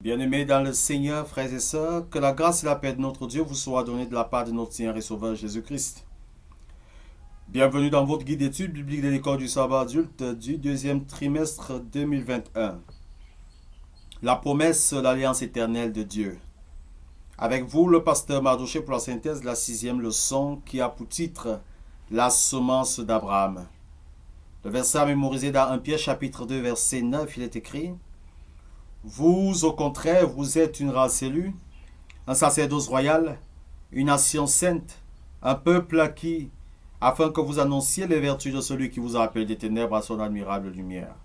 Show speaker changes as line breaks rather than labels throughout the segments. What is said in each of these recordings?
Bien-aimés dans le Seigneur, frères et sœurs, que la grâce et la paix de notre Dieu vous soient données de la part de notre Seigneur et Sauveur Jésus-Christ. Bienvenue dans votre guide d'études bibliques de l'école du sabbat adulte du deuxième trimestre 2021. La promesse, l'alliance éternelle de Dieu. Avec vous, le pasteur Mardoché pour la synthèse de la sixième leçon qui a pour titre La semence d'Abraham. Le verset à mémoriser dans 1 Pierre chapitre 2 verset 9, il est écrit: Vous, au contraire, vous êtes une race élue, un sacerdoce royal, une nation sainte, un peuple acquis, afin que vous annonciez les vertus de celui qui vous a appelé des ténèbres à son admirable lumière.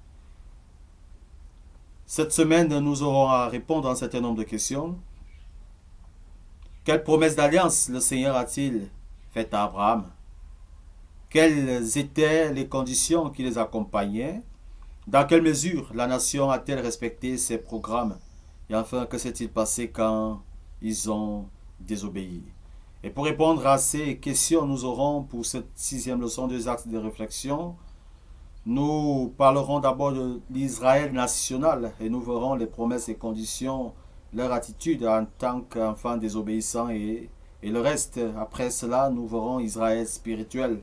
Cette semaine, nous aurons à répondre à un certain nombre de questions. Quelle promesse d'alliance le Seigneur a-t-il faite à Abraham? Quelles étaient les conditions qui les accompagnaient? Dans quelle mesure la nation a-t-elle respecté ses programmes? Et enfin, que s'est-il passé quand ils ont désobéi? Et pour répondre à ces questions, nous aurons pour cette sixième leçon deux axes de réflexion. Nous parlerons d'abord de l'Israël national et nous verrons les promesses et conditions, leur attitude en tant qu'enfants désobéissants et le reste. Après cela, nous verrons Israël spirituel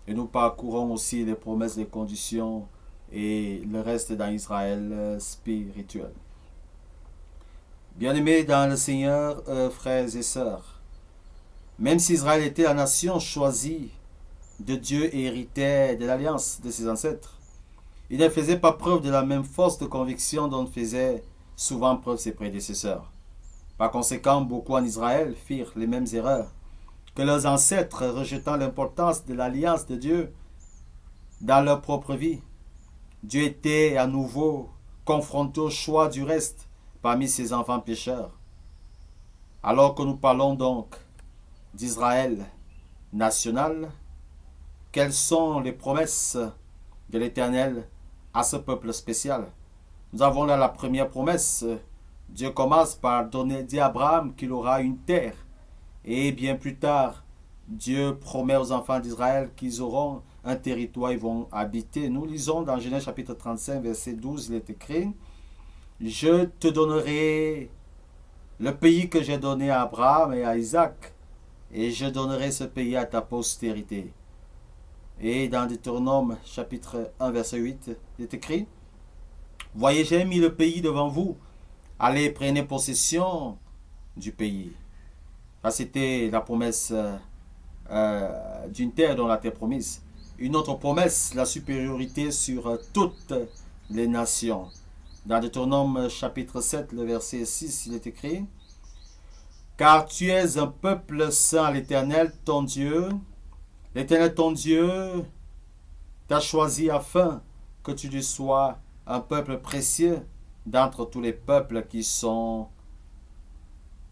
et nous parcourons aussi les promesses et conditions et le reste dans Israël spirituel. Bien-aimés dans le Seigneur, frères et sœurs, même si Israël était la nation choisie de Dieu et héritait de l'alliance de ses ancêtres, il ne faisait pas preuve de la même force de conviction dont faisaient souvent preuve ses prédécesseurs. Par conséquent, beaucoup en Israël firent les mêmes erreurs que leurs ancêtres, rejetant l'importance de l'alliance de Dieu dans leur propre vie. Dieu était à nouveau confronté au choix du reste parmi ses enfants pécheurs. Alors que nous parlons donc d'Israël national, quelles sont les promesses de l'Éternel à ce peuple spécial? Nous avons là la première promesse. Dieu commence par dire à Abraham qu'il aura une terre. Et bien plus tard, Dieu promet aux enfants d'Israël qu'ils auront un territoire, ils vont habiter. Nous lisons dans Genèse chapitre 35, verset 12, il est écrit: Je te donnerai le pays que j'ai donné à Abraham et à Isaac, et je donnerai ce pays à ta postérité. Et dans Deutéronome chapitre 1, verset 8, il est écrit: Voyez, j'ai mis le pays devant vous, allez, prenez possession du pays. Ça, c'était la promesse d'une terre dont la terre promise. Une autre promesse, la supériorité sur toutes les nations. Dans Deutéronome chapitre 7, le verset 6, il est écrit: Car tu es un peuple saint à l'Éternel, ton Dieu. L'Éternel, ton Dieu, t'a choisi afin que tu lui sois un peuple précieux d'entre tous les peuples qui sont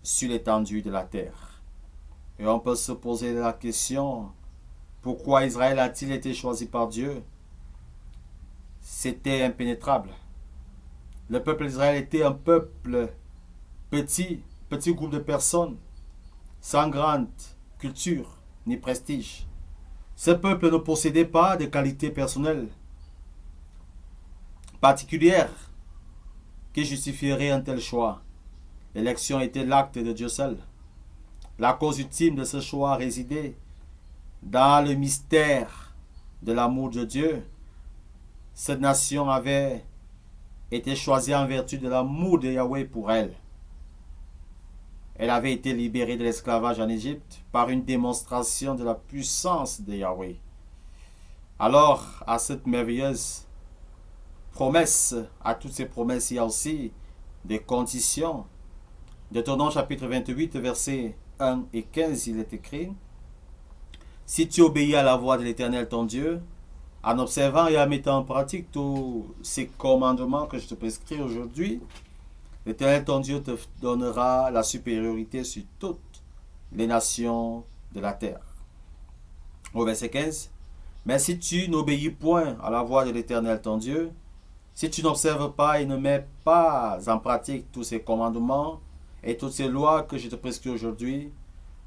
sur l'étendue de la terre. Et on peut se poser la question: pourquoi Israël a-t-il été choisi par Dieu? C'était impénétrable. Le peuple d'Israël était un peuple petit groupe de personnes, sans grande culture ni prestige. Ce peuple ne possédait pas de qualités personnelles particulières qui justifieraient un tel choix. L'élection était l'acte de Dieu seul. La cause ultime de ce choix résidait dans le mystère de l'amour de Dieu. Cette nation avait été choisie en vertu de l'amour de Yahweh pour elle. Elle avait été libérée de l'esclavage en Égypte par une démonstration de la puissance de Yahweh. Alors, à cette merveilleuse promesse, à toutes ces promesses, il y a aussi des conditions. Deutéronome chapitre 28, versets 1 et 15, il est écrit: Si tu obéis à la voix de l'Éternel ton Dieu, en observant et en mettant en pratique tous ces commandements que je te prescris aujourd'hui, l'Éternel ton Dieu te donnera la supériorité sur toutes les nations de la terre. Au verset 15: Mais si tu n'obéis point à la voix de l'Éternel ton Dieu, si tu n'observes pas et ne mets pas en pratique tous ces commandements et toutes ces lois que je te prescris aujourd'hui,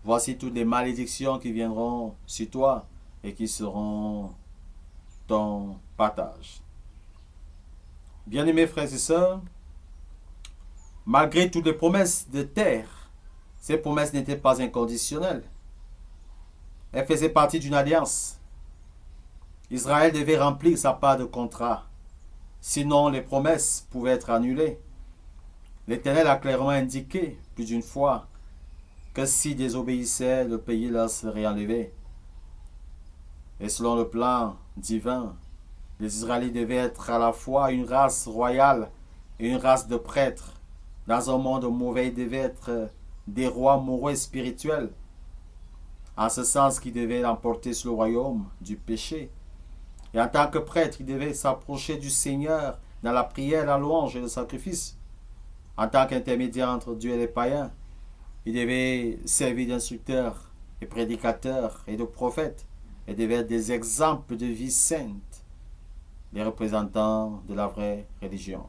voici toutes les malédictions qui viendront sur toi et qui seront ton partage. Bien-aimés frères et sœurs, Malgré toutes les promesses de terre, ces promesses n'étaient pas inconditionnelles. Elles faisaient partie d'une alliance. Israël devait remplir sa part de contrat. Sinon, les promesses pouvaient être annulées. L'Éternel a clairement indiqué plus d'une fois que s'ils désobéissaient, le pays leur serait enlevé. Et selon le plan divin, les Israélites devaient être à la fois une race royale et une race de prêtres. Dans un monde mauvais, ils devaient être des rois moraux et spirituels. En ce sens qu'ils devaient l'emporter sur le royaume du péché. Et en tant que prêtre, ils devaient s'approcher du Seigneur dans la prière, la louange et le sacrifice. En tant qu'intermédiaire entre Dieu et les païens, ils devaient servir d'instructeurs et prédicateurs et de prophètes et devaient être des exemples de vie sainte, les représentants de la vraie religion.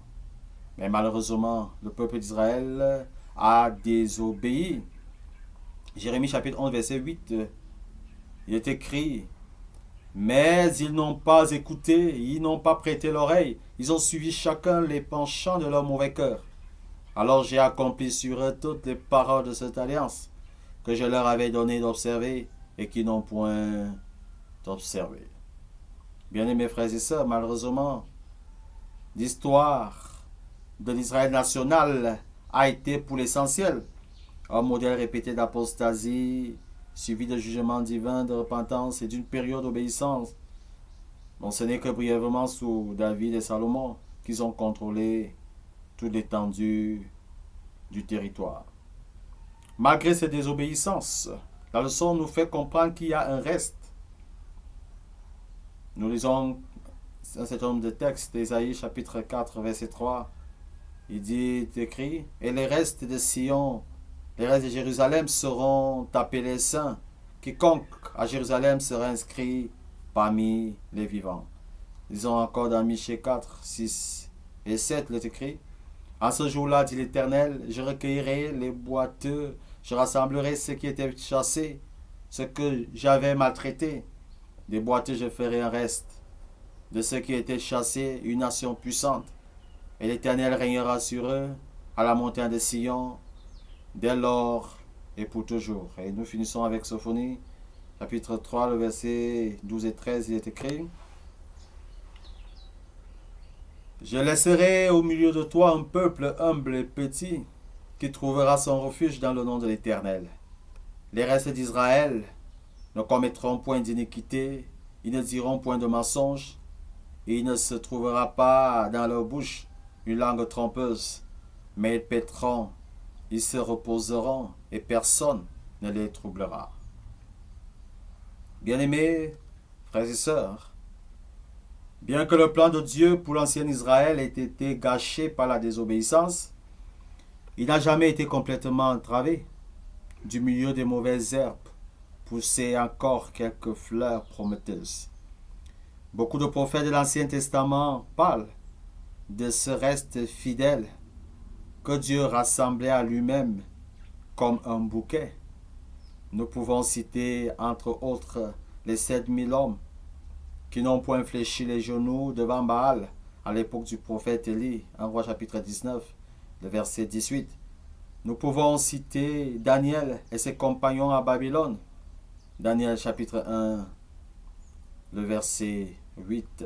Mais malheureusement, le peuple d'Israël a désobéi. Jérémie chapitre 11, verset 8, il est écrit: mais ils n'ont pas écouté, ils n'ont pas prêté l'oreille, ils ont suivi chacun les penchants de leur mauvais cœur. Alors j'ai accompli sur eux toutes les paroles de cette alliance que je leur avais donné d'observer et qui n'ont point observé. Bien-aimés frères et sœurs, malheureusement, l'histoire de l'Israël national a été pour l'essentiel un modèle répété d'apostasie, suivi de jugements divins, de repentance et d'une période d'obéissance. Donc ce n'est que brièvement sous David et Salomon qu'ils ont contrôlé toute l'étendue du territoire. Malgré ces désobéissances, la leçon nous fait comprendre qu'il y a un reste. Nous lisons un certain nombre de textes d'Ésaïe chapitre 4 verset 3. Il est écrit: et les restes de Sion, les restes de Jérusalem seront appelés saints. Quiconque à Jérusalem sera inscrit parmi les vivants. Lisons encore dans Michée 4, 6 et 7, il est écrit: en ce jour-là, dit l'Éternel, je recueillerai les boiteux, je rassemblerai ceux qui étaient chassés, ceux que j'avais maltraités. Des boiteux, je ferai un reste. De ceux qui étaient chassés, une nation puissante. Et l'Éternel régnera sur eux, à la montagne de Sion, dès lors et pour toujours. Et nous finissons avec Sophonie, chapitre 3, le verset 12 et 13, il est écrit: je laisserai au milieu de toi un peuple humble et petit, qui trouvera son refuge dans le nom de l'Éternel. Les restes d'Israël ne commettront point d'iniquité, ils ne diront point de mensonge, et il ne se trouvera pas dans leur bouche une langue trompeuse, mais ils paîtront, ils se reposeront, et personne ne les troublera. Bien-aimés, frères et sœurs, bien que le plan de Dieu pour l'ancien Israël ait été gâché par la désobéissance, il n'a jamais été complètement entravé. Du milieu des mauvaises herbes poussaient encore quelques fleurs prometteuses. Beaucoup de prophètes de l'Ancien Testament parlent de ce reste fidèle que Dieu rassemblait à lui-même comme un bouquet. Nous pouvons citer entre autres les 7000 hommes qui n'ont point fléchi les genoux devant Baal à l'époque du prophète Élie, en Roi chapitre 19, le verset 18. Nous pouvons citer Daniel et ses compagnons à Babylone, Daniel chapitre 1, le verset 8.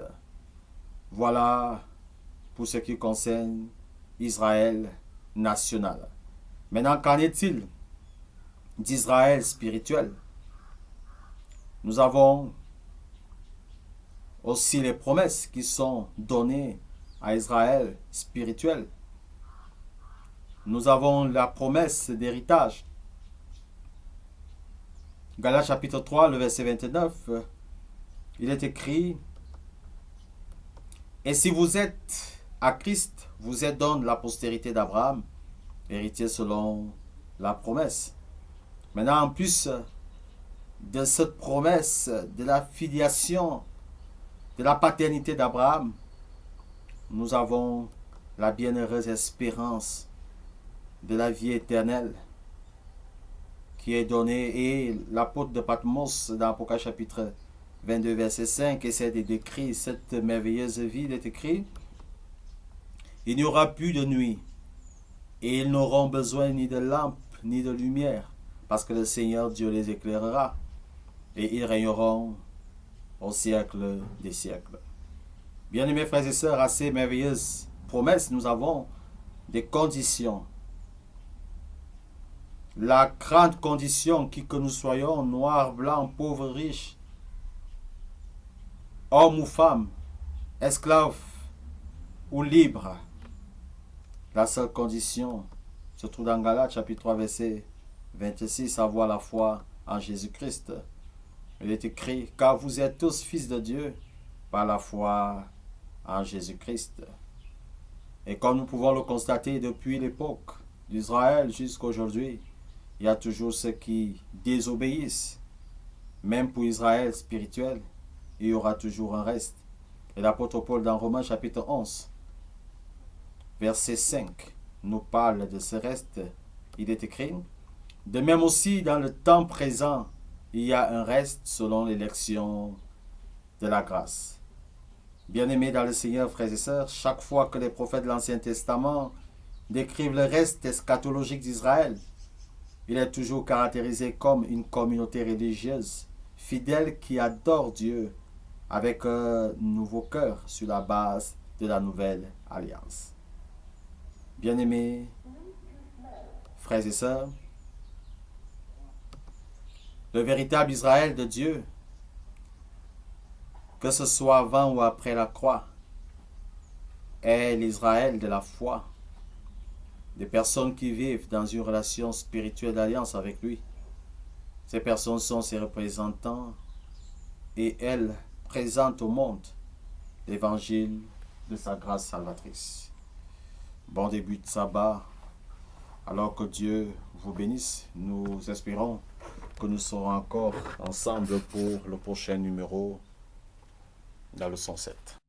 Voilà pour ce qui concerne Israël national. Maintenant, qu'en est-il d'Israël spirituel? Nous avons aussi les promesses qui sont données à Israël spirituel. Nous avons la promesse d'héritage. Galates chapitre 3, le verset 29, il est écrit: et si vous êtes à Christ, vous êtes donc la postérité d'Abraham, héritier selon la promesse. Maintenant, en plus de cette promesse de la filiation, de la paternité d'Abraham, nous avons la bienheureuse espérance de la vie éternelle qui est donnée. Et l'apôtre de Patmos, dans Apocalypse chapitre 22, verset 5, essaie de décrire cette merveilleuse vie. Il est écrit: il n'y aura plus de nuit, Et ils n'auront besoin ni de lampe ni de lumière, parce que le Seigneur Dieu les éclairera, et ils régneront au siècle des siècles. Bien-aimés frères et sœurs, à ces merveilleuses promesses, nous avons des conditions. La grande condition, qui que nous soyons, noirs, blancs, pauvres, riches, hommes ou femmes, esclaves ou libres, la seule condition se trouve dans Galates chapitre 3 verset 26, avoir la foi en Jésus-Christ. Il est écrit, car vous êtes tous fils de Dieu par la foi en Jésus-Christ. Et comme nous pouvons le constater depuis l'époque d'Israël jusqu'à aujourd'hui, il y a toujours ceux qui désobéissent. Même pour Israël spirituel, il y aura toujours un reste. Et l'apôtre Paul dans Romains chapitre 11, verset 5, nous parle de ce reste. Il est écrit, de même aussi dans le temps présent, il y a un reste selon l'élection de la grâce. Bien-aimés dans le Seigneur, frères et sœurs, chaque fois que les prophètes de l'Ancien Testament décrivent le reste eschatologique d'Israël, il est toujours caractérisé comme une communauté religieuse fidèle qui adore Dieu avec un nouveau cœur sur la base de la nouvelle alliance. Bien-aimés, frères et sœurs, le véritable Israël de Dieu, que ce soit avant ou après la croix, est l'Israël de la foi, des personnes qui vivent dans une relation spirituelle d'alliance avec lui. Ces personnes sont ses représentants et elles présentent au monde l'évangile de sa grâce salvatrice. Bon début de sabbat, alors que Dieu vous bénisse. Nous espérons que nous serons encore ensemble pour le prochain numéro, la leçon 7.